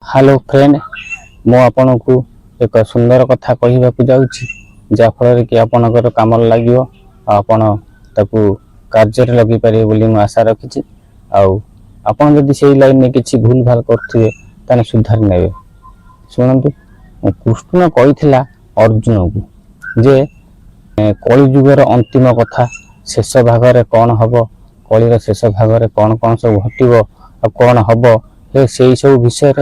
Hello friend मु आपन को एक सुंदर कथा कहवा जाऊँगी जहाँफल कि आपणकर कम लगे आपड़ ताकू कार्य लगे पारे मुझे आशा रखी आपड़ जदि से लाइन में किसी भूल भाल करें सुधार ने शुणु कृष्ण कही अर्जुन को जे कलिजुगर अंतिम कथा शेष भाग कौन हम कलिर शेष भाग कौन कौन सब घटव कौन हम से सब विषय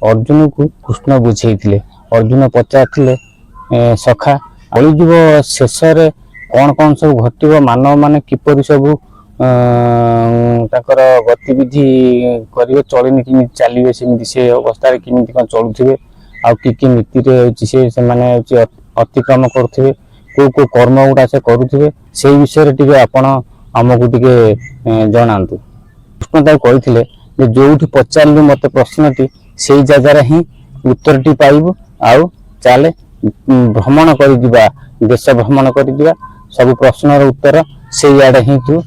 अर्जुन को कृष्ण बुझे अर्जुन पचारे सखा कलिजुग शेष कौन कौन सब घटव मानव मान किपर सब गतिविधि करेंगे चलनी कि चलिए सेमती से अवस्था केमी कौन चलुवे कि नीति से अतिक्रम करुवे को कर्म गुड़ा से करुवे से विषय टे आपण आमको टे जनातु कृष्ण तक कही जो पचारू मत प्रश्नटी से जगार ही उत्तर टी पाइबू आउ चले भ्रमण कर देश भ्रमण कर सब प्रश्नर उत्तर से आड़े ही तू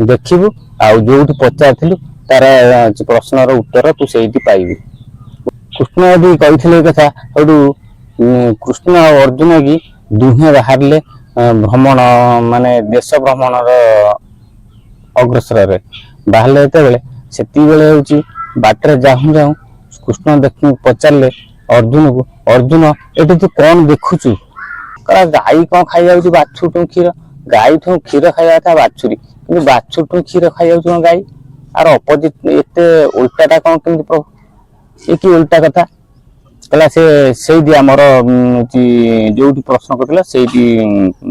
देखू आउ जो पचारू तार प्रश्नर उत्तर तू से पाइबू कृष्ण यदि कही कथा कृष्ण और अर्जुन की दुहे बाहर भ्रमण माने देश भ्रमण अग्रसर बाहर से बाटर जाऊँ जाऊँ कृष्ण देख पचारे अर्जुन को अर्जुन ये तू कौन देखुचु गाई कौन खाई जाऊँ बाछुर क्षीर गाई ठू क्षीर खाया था बाछुरी कि बाछुर ठू क्षीर खाई जाऊँ गाई आर अपोजिट एत उल्टाटा कौन कमी प्रभु ये कि उल्टा कथा कहला से आमर जो प्रश्न करथिला से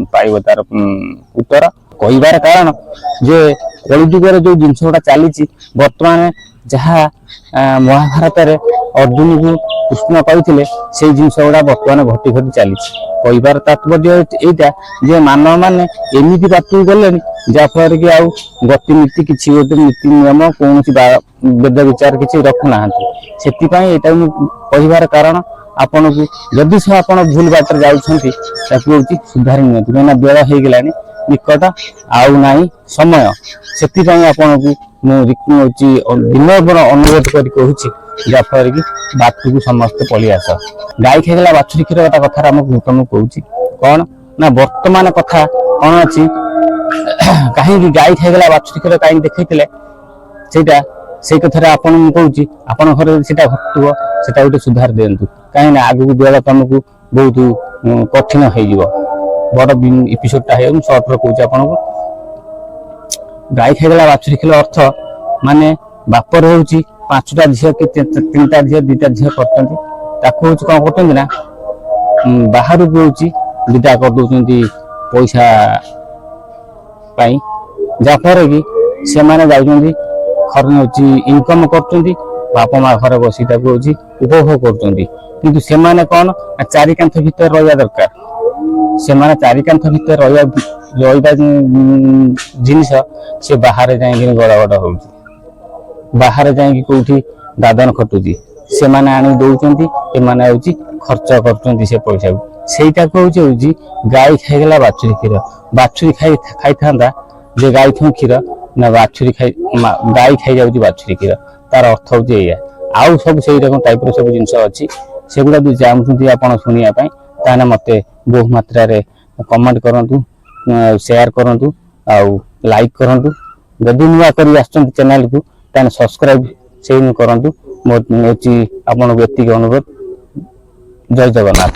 पाइब तार उत्तर कहबार कारण जे कलिजुगर जो जिनस गुड़ा चली बर्तमान जहाँ महाभारत अर्जुन को कृष्ण कहते से जिनस गुड़ा बर्तमान घटी घटी चली कहबार तात्पर्य यहाँ जे मानव मैंने एमती बातू गले जहाँफल कि आउ गतिनीति किसी गोटे नीति नियम कौन वेद विचार किसी रखुना से कहबार कारण आपन को जदि से आप भूल बाटर जाऊँगी सुधारी नि कहीं बेल हो गला निकट आउ ना समय से आपन को विनम्र अनुरोध कर जहाँफल कि बात को समस्त पलि आस गाई खाईगला बाछुरी क्षीर कथा तुमको कहूँ कौन ना वर्तमान कथा कौन अच्छी कहीं गाई खाईगला बाछुरी क्षीर कहीं देखते से कथा आपन कहूँ आपन घर से घटुव से गोटे सुधार दिंतु कहीं आगू देवा तुमको बहुत कठिन हो बड़ एपिसोडा हो सर्ट कहूँ आपन को गाई खाईगला बाछुरी क्षीर अर्थ माने बापर हूँ 5टा झील कि 3टा झील 2टा झील कर कौन करना बाहर को हूँ 2टा करदे पैसा जहाँफल कि से जाऊँगी इनकम कर बापा माँ घर बसी उपभोग कर कौन चारि कांथ भितर रहा दरकार से चारि कांथ भितर रहा जिनिस से बाहर जाए गड़गड़ हो बाहर जाए कौटी दादन खटुची से आनी दौरान ये खर्च कर पैसा को हूँ गाई खाईगला बाछुरी क्षीर खाई था जे गाई थू क्षीर ना बाछुरी गाई खाई जाऊँ बाछुरी क्षीर तार अर्थ हूँ या आउ सब से टाइप सब जिन अच्छी से गुड़ा भी चाहूँ आप शुणापी मत बहु मात्रा कमेंट करूँ शेयर करूँ आउ लाइक करूँ जदि नुआ कर चैनल को सब्सक्राइब से करूँ मोर आपको एतिक अनुरोध। जय जगन्नाथ।